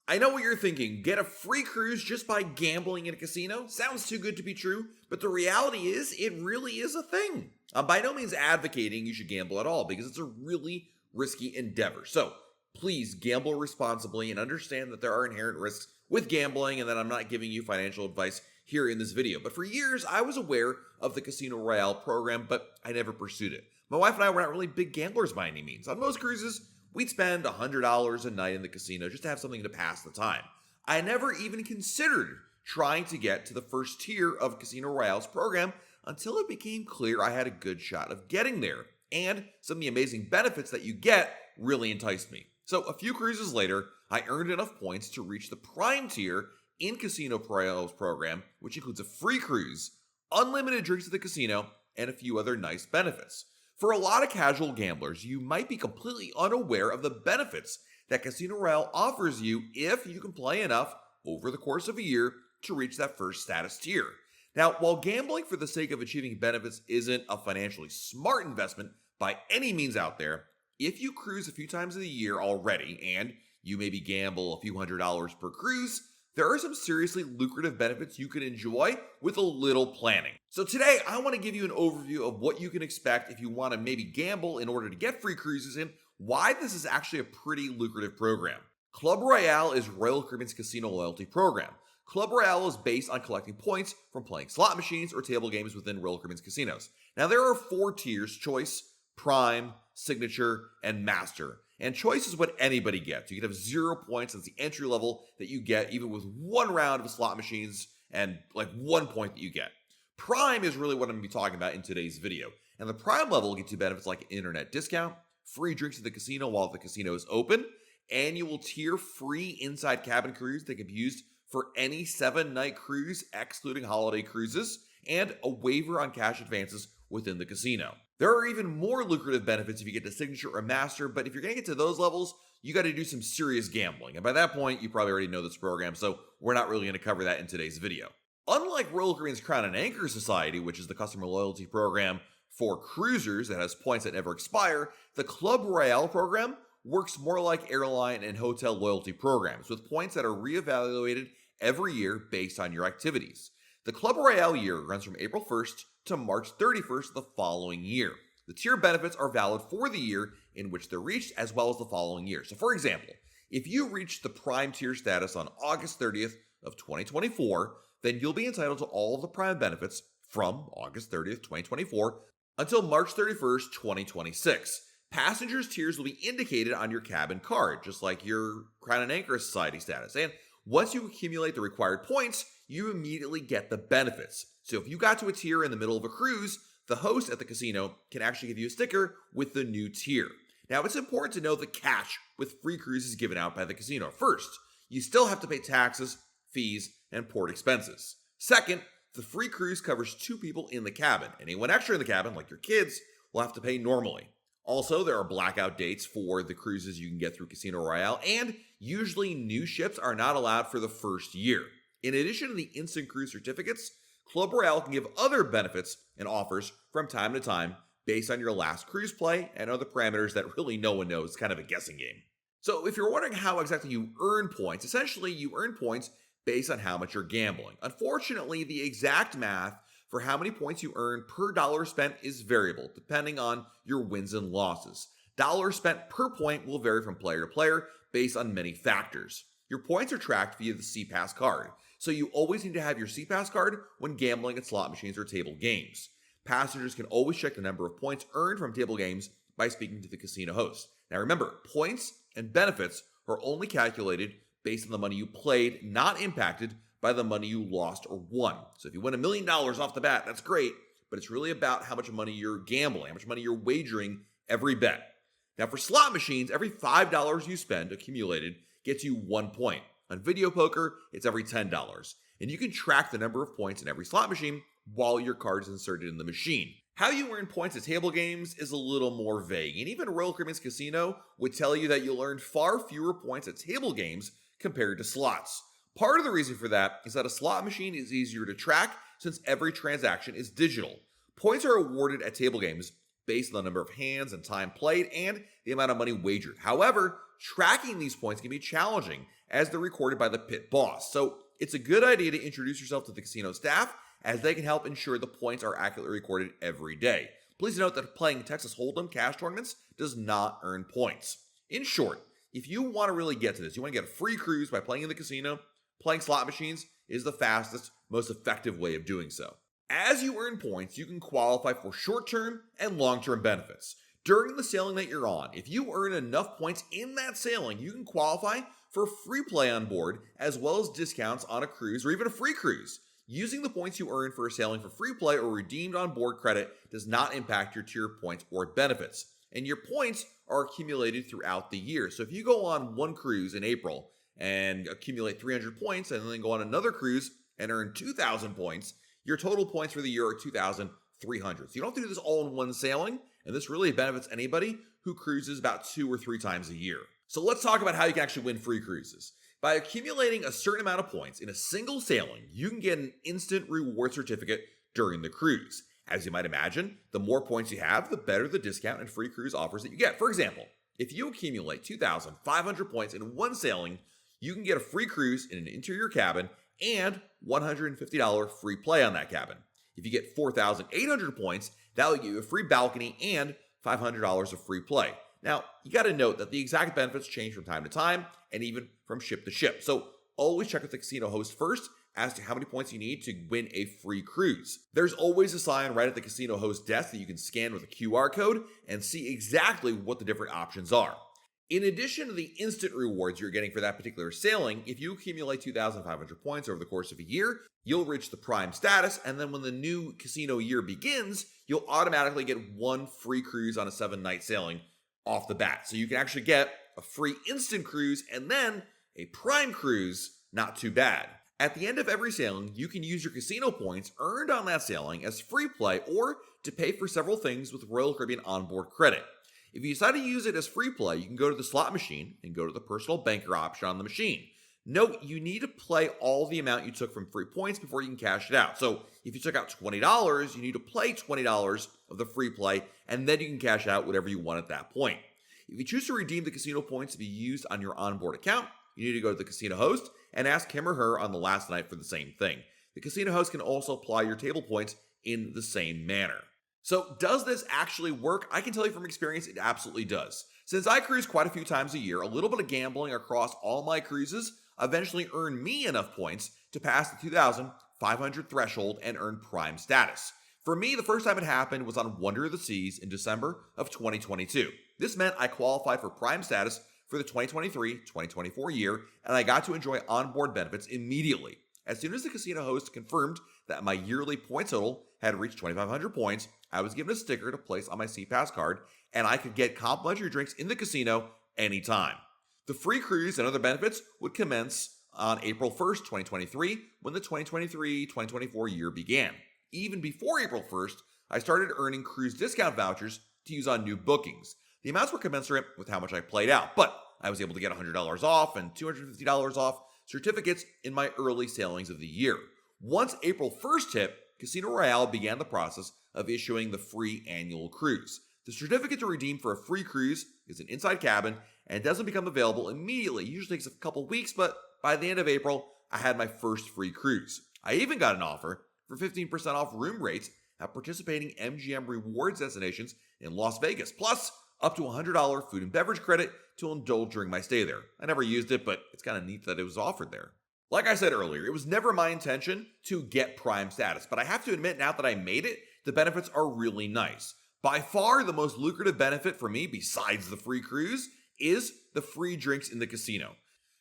I know what you're thinking. Get a free cruise just by gambling in a casino? Sounds too good to be true, but the reality is, it really is a thing. I'm by no means advocating you should gamble at all because it's a really risky endeavor. So please gamble responsibly and understand that there are inherent risks with gambling and that I'm not giving you financial advice here in this video. But for years, I was aware of the Casino Royale program, but I never pursued it. My wife and I were not really big gamblers by any means. On most cruises, we'd spend $100 a night in the casino just to have something to pass the time. I never even considered trying to get to the first tier of Casino Royale's program until it became clear I had a good shot of getting there. And some of the amazing benefits that you get really enticed me. So a few cruises later, I earned enough points to reach the prime tier in Casino Royale's program, which includes a free cruise, unlimited drinks at the casino, and a few other nice benefits. For a lot of casual gamblers, you might be completely unaware of the benefits that Casino Royale offers you if you can play enough over the course of a year to reach that first status tier. Now, while gambling for the sake of achieving benefits isn't a financially smart investment by any means out there, if you cruise a few times a year already and you maybe gamble a few $100s per cruise, there are some seriously lucrative benefits you can enjoy with a little planning. So today, I want to give you an overview of what you can expect if you want to maybe gamble in order to get free cruises and why this is actually a pretty lucrative program. Club Royale is Royal Caribbean's casino loyalty program. Club Royale is based on collecting points from playing slot machines or table games within Royal Caribbean's casinos. Now, there are 4 tiers: Choice, Prime, Signature, and Master. And Choice is what anybody gets. You can have 0 points. That's the entry level that you get, even with 1 round of slot machines and like 1 point that you get. Prime is really what I'm going to be talking about in today's video. And the Prime level will get you benefits like internet discount, free drinks at the casino while the casino is open, annual tier free inside cabin cruise that can be used for any 7-night cruise, excluding holiday cruises, and a waiver on cash advances within the casino. There are even more lucrative benefits if you get to Signature or Master, but if you're going to get to those levels, you got to do some serious gambling. And by that point, you probably already know this program, so we're not really going to cover that in today's video. Unlike Royal Caribbean's Crown and Anchor Society, which is the customer loyalty program for cruisers that has points that never expire, the Club Royale program works more like airline and hotel loyalty programs, with points that are reevaluated every year based on your activities. The Club Royale year runs from April 1st to March 31st of the following year. The tier benefits are valid for the year in which they're reached as well as the following year. So for example, if you reach the prime tier status on August 30th of 2024, then you'll be entitled to all of the prime benefits from August 30th, 2024 until March 31st, 2026. Passengers' tiers will be indicated on your cabin card, just like your Crown and Anchor Society status. And once you accumulate the required points, you immediately get the benefits. So if you got to a tier in the middle of a cruise, the host at the casino can actually give you a sticker with the new tier. Now, it's important to know the catch with free cruises given out by the casino. First, you still have to pay taxes, fees, and port expenses. Second, the free cruise covers 2 people in the cabin. Anyone extra in the cabin, like your kids, will have to pay normally. Also, there are blackout dates for the cruises you can get through Casino Royale, and usually new ships are not allowed for the first year. In addition to the instant cruise certificates, Club Royale can give other benefits and offers from time to time based on your last cruise play and other parameters that really no one knows. It's kind of a guessing game. So if you're wondering how exactly you earn points, essentially you earn points based on how much you're gambling. Unfortunately, the exact math for how many points you earn per dollar spent is variable, depending on your wins and losses. Dollars spent per point will vary from player to player based on many factors. Your points are tracked via the SeaPass card, so you always need to have your SeaPass card when gambling at slot machines or table games. Passengers can always check the number of points earned from table games by speaking to the casino host. Now remember, points and benefits are only calculated based on the money you played, not impacted by the money you lost or won. So if you win $1 million off the bat, that's great, but it's really about how much money you're gambling, how much money you're wagering every bet. Now for slot machines, every $5 you spend accumulated gets you 1 point. On video poker, it's every $10. And you can track the number of points in every slot machine while your card is inserted in the machine. How you earn points at table games is a little more vague, and even Royal Caribbean's Casino would tell you that you'll earn far fewer points at table games compared to slots. Part of the reason for that is that a slot machine is easier to track since every transaction is digital. Points are awarded at table games based on the number of hands and time played and the amount of money wagered. However, tracking these points can be challenging as they're recorded by the pit boss. So it's a good idea to introduce yourself to the casino staff as they can help ensure the points are accurately recorded every day. Please note that playing Texas Hold'em cash tournaments does not earn points. In short, if you want to really get to this, you want to get a free cruise by playing in the casino, playing slot machines is the fastest, most effective way of doing so. As you earn points, you can qualify for short-term and long-term benefits. During the sailing that you're on, if you earn enough points in that sailing, you can qualify for free play on board, as well as discounts on a cruise or even a free cruise. Using the points you earn for a sailing for free play or redeemed on board credit does not impact your tier points or benefits. And your points are accumulated throughout the year. So if you go on one cruise in April and accumulate 300 points and then go on another cruise and earn 2,000 points, your total points for the year are 2,300. So you don't have to do this all in one sailing, and this really benefits anybody who cruises about 2 or 3 times a year. So let's talk about how you can actually win free cruises. By accumulating a certain amount of points in a single sailing, you can get an instant reward certificate during the cruise. As you might imagine, the more points you have, the better the discount and free cruise offers that you get. For example, if you accumulate 2,500 points in one sailing, you can get a free cruise in an interior cabin and $150 free play on that cabin. If you get 4,800 points, that will give you a free balcony and $500 of free play. Now, you got to note that the exact benefits change from time to time and even from ship to ship. So always check with the casino host first as to how many points you need to win a free cruise. There's always a sign right at the casino host desk that you can scan with a QR code and see exactly what the different options are. In addition to the instant rewards you're getting for that particular sailing, if you accumulate 2,500 points over the course of a year, you'll reach the prime status, and then when the new casino year begins, you'll automatically get one free cruise on a 7-night sailing off the bat. So you can actually get a free instant cruise and then a prime cruise, not too bad. At the end of every sailing, you can use your casino points earned on that sailing as free play or to pay for several things with Royal Caribbean onboard credit. If you decide to use it as free play, you can go to the slot machine and go to the personal banker option on the machine. Note, you need to play all the amount you took from free points before you can cash it out. So if you took out $20, you need to play $20 of the free play, and then you can cash out whatever you want at that point. If you choose to redeem the casino points to be used on your onboard account, you need to go to the casino host and ask him or her on the last night for the same thing. The casino host can also apply your table points in the same manner. So does this actually work? I can tell you from experience, it absolutely does. Since I cruise quite a few times a year, a little bit of gambling across all my cruises eventually earned me enough points to pass the 2,500 threshold and earn prime status. For me, the first time it happened was on Wonder of the Seas in December of 2022. This meant I qualified for prime status for the 2023-2024 year, and I got to enjoy onboard benefits immediately. As soon as the casino host confirmed that my yearly point total had reached 2,500 points, I was given a sticker to place on my SeaPass card, and I could get complimentary drinks in the casino anytime. The free cruise and other benefits would commence on April 1st, 2023, when the 2023-2024 year began. Even before April 1st, I started earning cruise discount vouchers to use on new bookings. The amounts were commensurate with how much I played out, but I was able to get $100 off and $250 off certificates in my early sailings of the year. Once April 1st hit, Casino Royale began the process of issuing the free annual cruise. The certificate to redeem for a free cruise is an inside cabin and doesn't become available immediately. It usually takes a couple weeks, but by the end of April, I had my first free cruise. I even got an offer for 15% off room rates at participating MGM rewards destinations in Las Vegas, plus up to $100 food and beverage credit to indulge during my stay there. I never used it, but it's kind of neat that it was offered there. Like I said earlier, it was never my intention to get prime status, but I have to admit now that I made it, the benefits are really nice. By far, the most lucrative benefit for me, besides the free cruise, is the free drinks in the casino.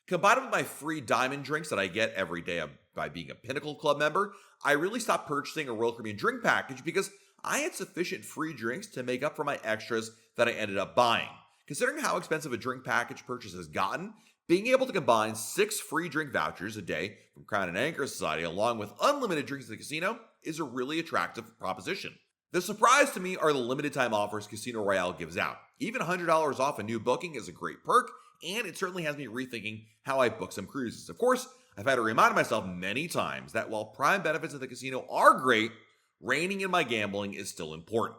Combined with my free diamond drinks that I get every day by being a Pinnacle Club member, I really stopped purchasing a Royal Caribbean drink package because I had sufficient free drinks to make up for my extras that I ended up buying. Considering how expensive a drink package purchase has gotten, being able to combine 6 free drink vouchers a day from Crown and Anchor Society along with unlimited drinks at the casino is a really attractive proposition. The surprise to me are the limited time offers Casino Royale gives out. Even $100 off a new booking is a great perk, and it certainly has me rethinking how I book some cruises. Of course, I've had to remind myself many times that while prime benefits at the casino are great, reining in my gambling is still important.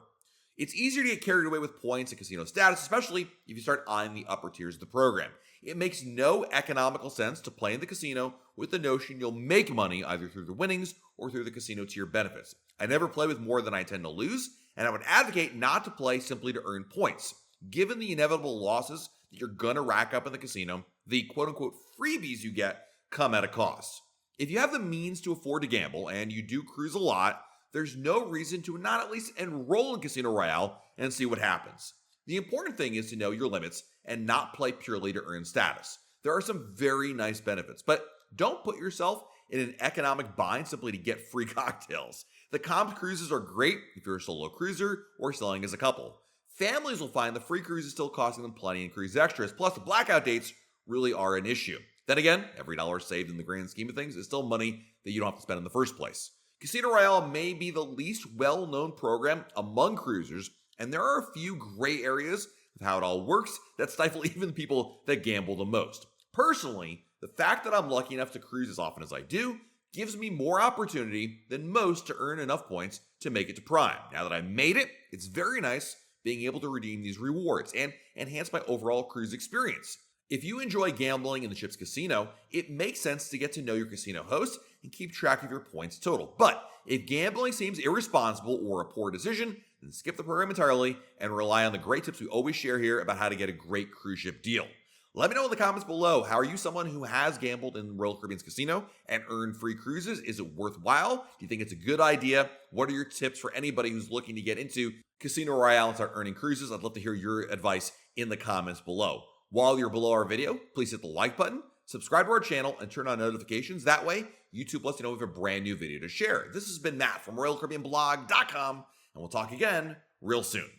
It's easier to get carried away with points and casino status, especially if you start eyeing the upper tiers of the program. It makes no economical sense to play in the casino with the notion you'll make money either through the winnings or through the casino tier benefits. I never play with more than I intend to lose, and I would advocate not to play simply to earn points. Given the inevitable losses that you're going to rack up in the casino, the quote-unquote freebies you get come at a cost. If you have the means to afford to gamble, and you do cruise a lot, there's no reason to not at least enroll in Casino Royale and see what happens. The important thing is to know your limits and not play purely to earn status. There are some very nice benefits, but don't put yourself in an economic bind simply to get free cocktails. The comp cruises are great if you're a solo cruiser or sailing as a couple. Families will find the free cruises still costing them plenty in cruise extras, plus the blackout dates really are an issue. Then again, every dollar saved in the grand scheme of things is still money that you don't have to spend in the first place. Casino Royale may be the least well-known program among cruisers, and there are a few gray areas of how it all works that stifle even the people that gamble the most. Personally, the fact that I'm lucky enough to cruise as often as I do gives me more opportunity than most to earn enough points to make it to Prime. Now that I've made it, it's very nice being able to redeem these rewards and enhance my overall cruise experience. If you enjoy gambling in the ship's casino, it makes sense to get to know your casino host and keep track of your points total. But if gambling seems irresponsible or a poor decision, then skip the program entirely and rely on the great tips we always share here about how to get a great cruise ship deal. Let me know in the comments below, how are you someone who has gambled in Royal Caribbean's casino and earned free cruises? Is it worthwhile? Do you think it's a good idea? What are your tips for anybody who's looking to get into Casino Royale and start earning cruises? I'd love to hear your advice in the comments below. While you're below our video, please hit the like button, subscribe to our channel, and turn on notifications. That way, YouTube lets you know we have a brand new video to share. This has been Matt from RoyalCaribbeanBlog.com, and we'll talk again real soon.